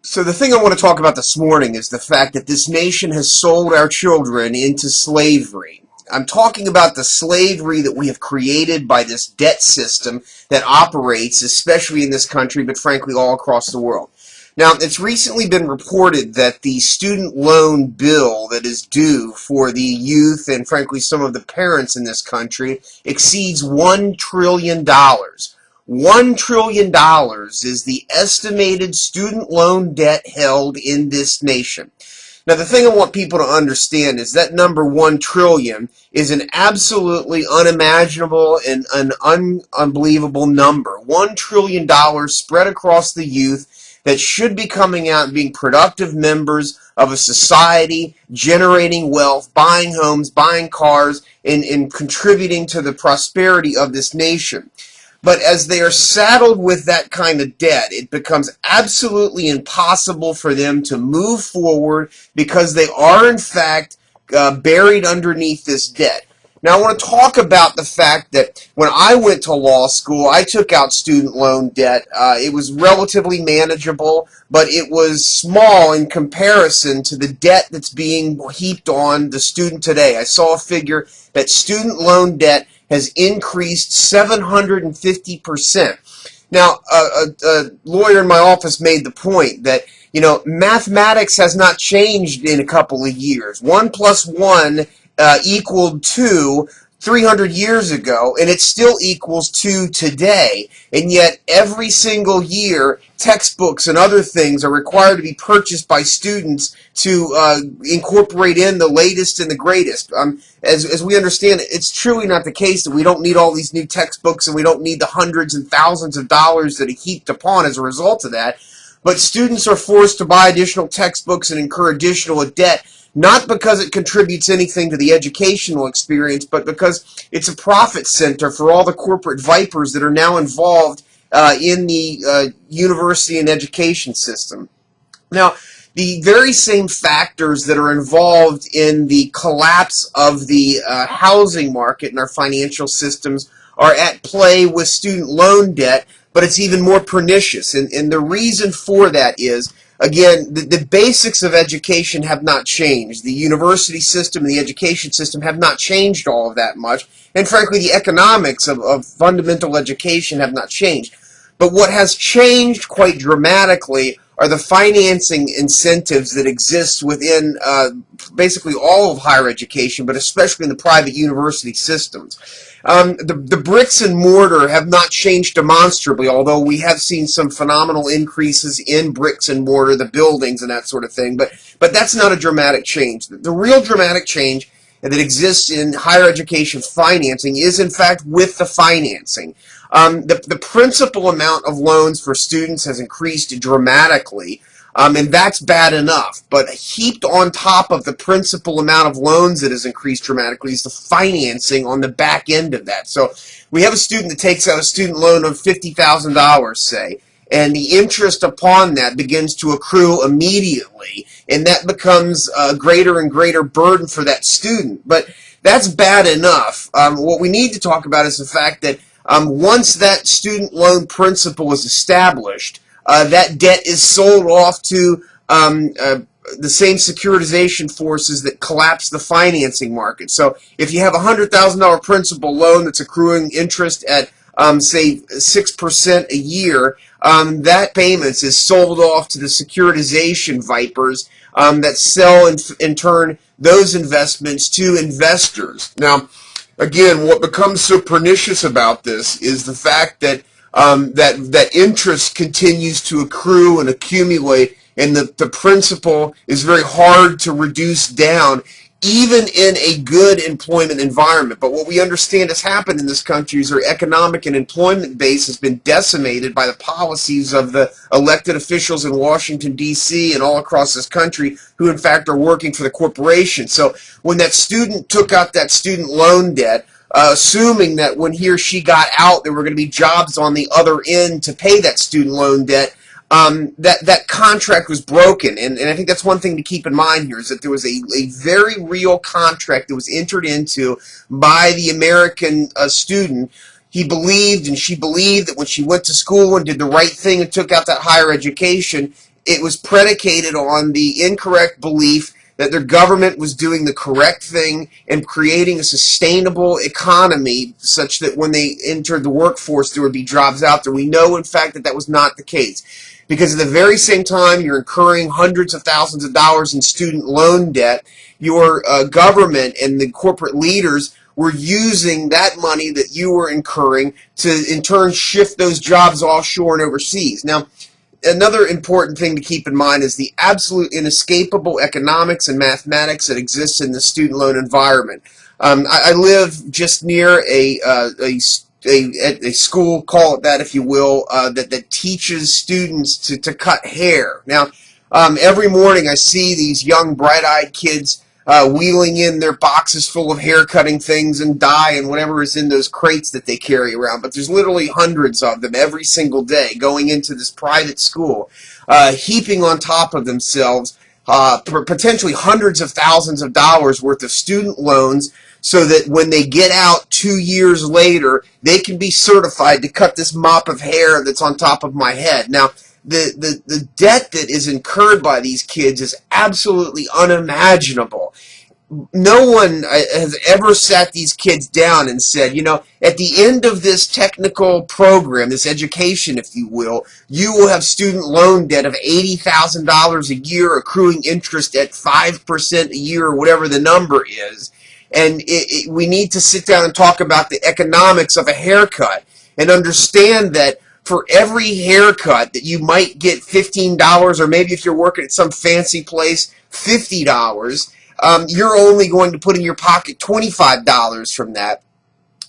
So the thing I want to talk about this morning is the fact that this nation has sold our children into slavery. I'm talking about the slavery that we have created by this debt system that operates, especially in this country, but frankly all across the world. Now, it's recently been reported that the student loan bill that is due for the youth and frankly some of the parents in this country exceeds $1 trillion. $1 trillion is the estimated student loan debt held in this nation. Now, the thing I want people to understand is that number 1 trillion is an absolutely unimaginable and an unbelievable number. $1 trillion spread across the youth that should be coming out and being productive members of a society, generating wealth, buying homes, buying cars, and contributing to the prosperity of this nation. But as they are saddled with that kind of debt, it becomes absolutely impossible for them to move forward because they are, in fact, buried underneath this debt. Now, I want to talk about the fact that when I went to law school, I took out student loan debt. It was relatively manageable, but it was small in comparison to the debt that's being heaped on the student today. I saw a figure that student loan debt has increased 750%. Now, a lawyer in my office made the point that, mathematics has not changed in a couple of years. 1 plus 1 equaled 2 300 years ago, and it still equals 2 today. And yet, every single year, textbooks and other things are required to be purchased by students to incorporate in the latest and the greatest. As we understand it, it's truly not the case that we don't need all these new textbooks and we don't need the hundreds and thousands of dollars that are heaped upon as a result of that. But students are forced to buy additional textbooks and incur additional debt, not because it contributes anything to the educational experience, but because it's a profit center for all the corporate vipers that are now involved in the university and education system. Now, the very same factors that are involved in the collapse of the housing market and our financial systems are at play with student loan debt, but it's even more pernicious. And the reason for that is, again, the basics of education have not changed. The university system and the education system have not changed all of that much. And frankly, the economics of fundamental education have not changed. But what has changed quite dramatically are the financing incentives that exist within basically all of higher education, but especially in the private university systems. The bricks and mortar have not changed demonstrably, although we have seen some phenomenal increases in bricks and mortar, the buildings and that sort of thing, but that's not a dramatic change. The real dramatic change that exists in higher education financing is, in fact, with the financing. The principal amount of loans for students has increased dramatically, and that's bad enough. But heaped on top of the principal amount of loans that has increased dramatically is the financing on the back end of that. So we have a student that takes out a student loan of $50,000, say, and the interest upon that begins to accrue immediately, and that becomes a greater and greater burden for that student. But that's bad enough. What we need to talk about is the fact that once that student loan principal is established, that debt is sold off to the same securitization forces that collapse the financing market. So if you have a $100,000 principal loan that's accruing interest at, say, 6% a year, that payments is sold off to the securitization vipers that sell, in turn, those investments to investors. Now, again, what becomes so pernicious about this is the fact that that interest continues to accrue and accumulate, and the principal is very hard to reduce down, even in a good employment environment. But what we understand has happened in this country is our economic and employment base has been decimated by the policies of the elected officials in Washington, D.C. and all across this country who, in fact, are working for the corporation. So when that student took out that student loan debt, assuming that when he or she got out, there were going to be jobs on the other end to pay that student loan debt, that contract was broken. And I think that's one thing to keep in mind here, is that there was a very real contract that was entered into by the American student. He believed and she believed that when she went to school and did the right thing and took out that higher education, it was predicated on the incorrect belief that their government was doing the correct thing and creating a sustainable economy such that when they entered the workforce there would be jobs out there. We know, in fact, that that was not the case. Because at the very same time you're incurring hundreds of thousands of dollars in student loan debt, your government and the corporate leaders were using that money that you were incurring to in turn shift those jobs offshore and overseas. Now, another important thing to keep in mind is the absolute inescapable economics and mathematics that exists in the student loan environment. I live just near a school, call it that if you will, that teaches students to cut hair. Now, every morning I see these young, bright-eyed kids wheeling in their boxes full of hair cutting things and dye and whatever is in those crates that they carry around. But there's literally hundreds of them every single day going into this private school, heaping on top of themselves potentially hundreds of thousands of dollars worth of student loans, so that when they get out 2 years later, they can be certified to cut this mop of hair that's on top of my head. Now, the debt that is incurred by these kids is absolutely unimaginable. No one has ever sat these kids down and said, you know, at the end of this technical program, this education, if you will have student loan debt of $80,000 a year, accruing interest at 5% a year, or whatever the number is. And we need to sit down and talk about the economics of a haircut and understand that for every haircut that you might get $15, or maybe if you're working at some fancy place, $50, you're only going to put in your pocket $25 from that.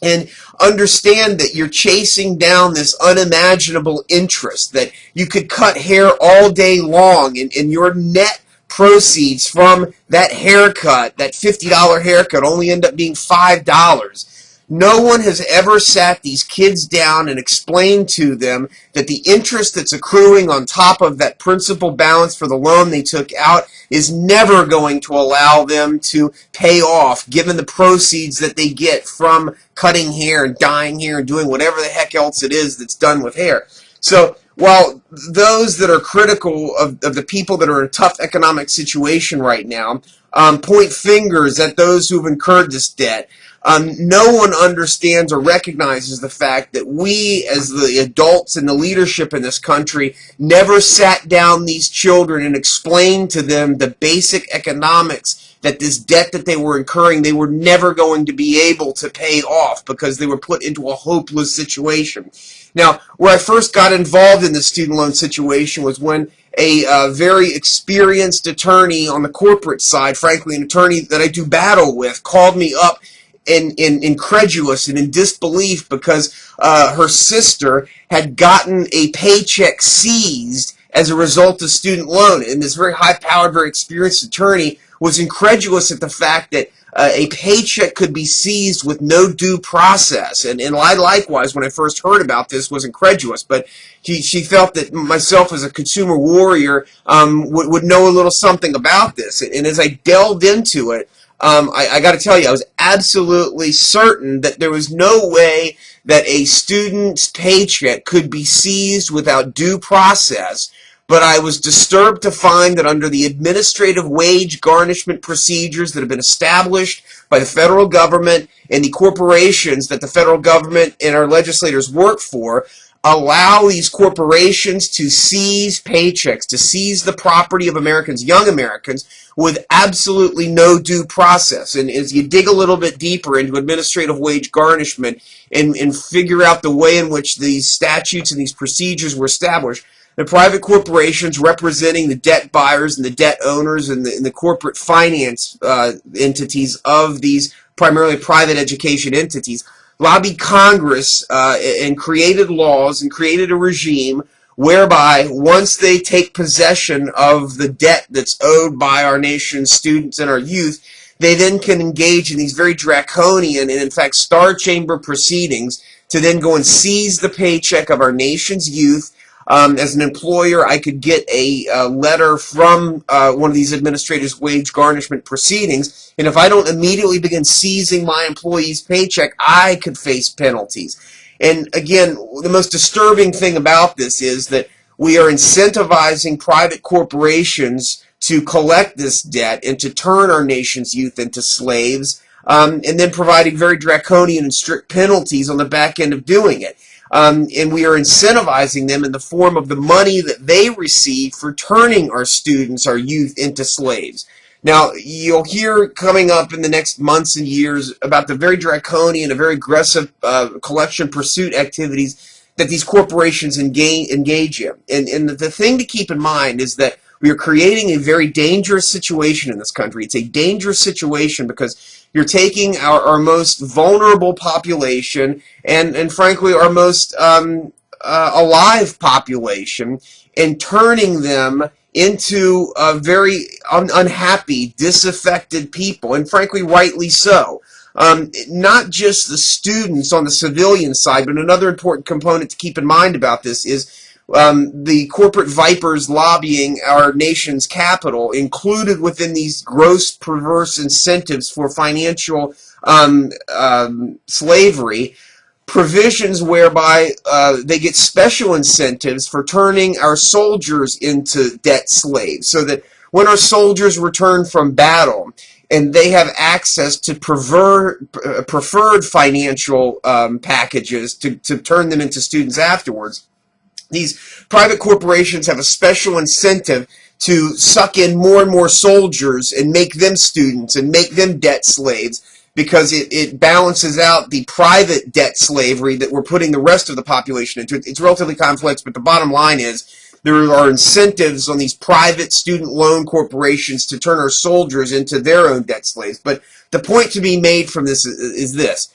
And understand that you're chasing down this unimaginable interest, that you could cut hair all day long, and your net proceeds from that haircut, that $50 haircut, only end up being $5. No one has ever sat these kids down and explained to them that the interest that's accruing on top of that principal balance for the loan they took out is never going to allow them to pay off, given the proceeds that they get from cutting hair and dyeing hair and doing whatever the heck else it is that's done with hair. So while those that are critical of the people that are in a tough economic situation right now point fingers at those who've incurred this debt, no one understands or recognizes the fact that we, as the adults and the leadership in this country, never sat down these children and explained to them the basic economics, that this debt that they were incurring, they were never going to be able to pay off because they were put into a hopeless situation. Now, where I first got involved in the student loan situation was when a very experienced attorney on the corporate side, frankly an attorney that I do battle with, called me up incredulous and in disbelief because her sister had gotten a paycheck seized as a result of student loan. And this very high-powered, very experienced attorney was incredulous at the fact that a paycheck could be seized with no due process. And I likewise, when I first heard about this, was incredulous. But she felt that myself as a consumer warrior would know a little something about this. And as I delved into it, I got to tell you, I was absolutely certain that there was no way that a student's paycheck could be seized without due process. But I was disturbed to find that under the administrative wage garnishment procedures that have been established by the federal government and the corporations that the federal government and our legislators work for, allow these corporations to seize paychecks, to seize the property of Americans, young Americans, with absolutely no due process. And as you dig a little bit deeper into administrative wage garnishment and figure out the way in which these statutes and these procedures were established, the private corporations representing the debt buyers and the debt owners and the corporate finance entities of these primarily private education entities lobbied Congress and created laws and created a regime whereby once they take possession of the debt that's owed by our nation's students and our youth, they then can engage in these very draconian and in fact star chamber proceedings to then go and seize the paycheck of our nation's youth. As an employer, I could get a letter from one of these administrative wage garnishment proceedings, and if I don't immediately begin seizing my employee's paycheck, I could face penalties. And again, the most disturbing thing about this is that we are incentivizing private corporations to collect this debt and to turn our nation's youth into slaves, and then providing very draconian and strict penalties on the back end of doing it. And we are incentivizing them in the form of the money that they receive for turning our students, our youth, into slaves. Now, you'll hear coming up in the next months and years about the very draconian and very aggressive collection pursuit activities that these corporations engage in. And the thing to keep in mind is that we are creating a very dangerous situation in this country. It's a dangerous situation because you're taking our most vulnerable population and frankly, our most alive population and turning them into very unhappy, disaffected people, and frankly, rightly so. Not just the students on the civilian side, but another important component to keep in mind about this is the corporate vipers lobbying our nation's capital, included within these gross, perverse incentives for financial slavery, provisions whereby they get special incentives for turning our soldiers into debt slaves, so that when our soldiers return from battle and they have access to preferred financial packages to turn them into students afterwards, these private corporations have a special incentive to suck in more and more soldiers and make them students and make them debt slaves, because it balances out the private debt slavery that we're putting the rest of the population into. It's relatively complex, but the bottom line is there are incentives on these private student loan corporations to turn our soldiers into their own debt slaves. But the point to be made from this is this.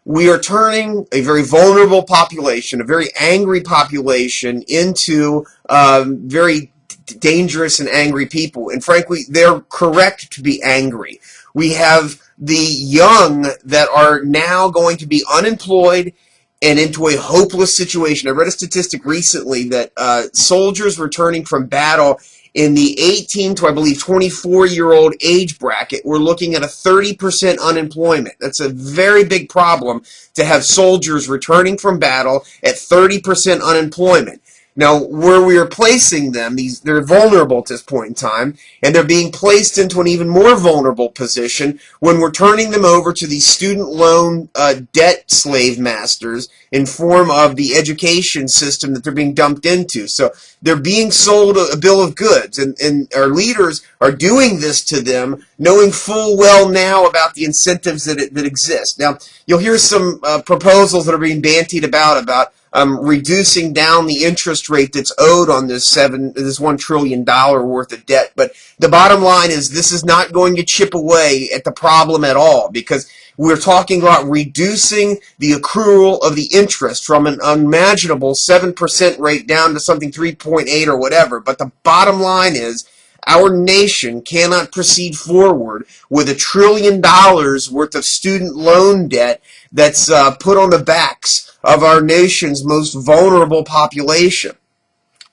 We are turning a very vulnerable population, a very angry population, into very dangerous and angry people. And frankly, they're correct to be angry. We have the young that are now going to be unemployed and into a hopeless situation. I read a statistic recently that soldiers returning from battle in the 18 to, I believe, 24-year-old age bracket, we're looking at a 30% unemployment. That's a very big problem to have soldiers returning from battle at 30% unemployment. Now, where we are placing them, they're vulnerable at this point in time, and they're being placed into an even more vulnerable position when we're turning them over to these student loan debt slave masters in form of the education system that they're being dumped into. So they're being sold a bill of goods, and our leaders are doing this to them, knowing full well now about the incentives that exist. Now, you'll hear some proposals that are being bantied about reducing down the interest rate that's owed on this $1 trillion worth of debt. But the bottom line is this is not going to chip away at the problem at all, because we're talking about reducing the accrual of the interest from an unimaginable 7% rate down to something 3.8 or whatever. But the bottom line is our nation cannot proceed forward with $1 trillion worth of student loan debt that's put on the backs of our nation's most vulnerable population.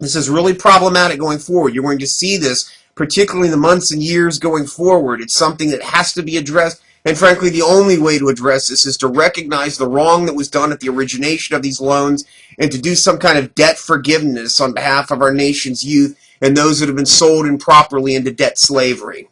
This is really problematic going forward. You're going to see this, particularly in the months and years going forward. It's something that has to be addressed, and frankly, the only way to address this is to recognize the wrong that was done at the origination of these loans and to do some kind of debt forgiveness on behalf of our nation's youth and those that have been sold improperly into debt slavery.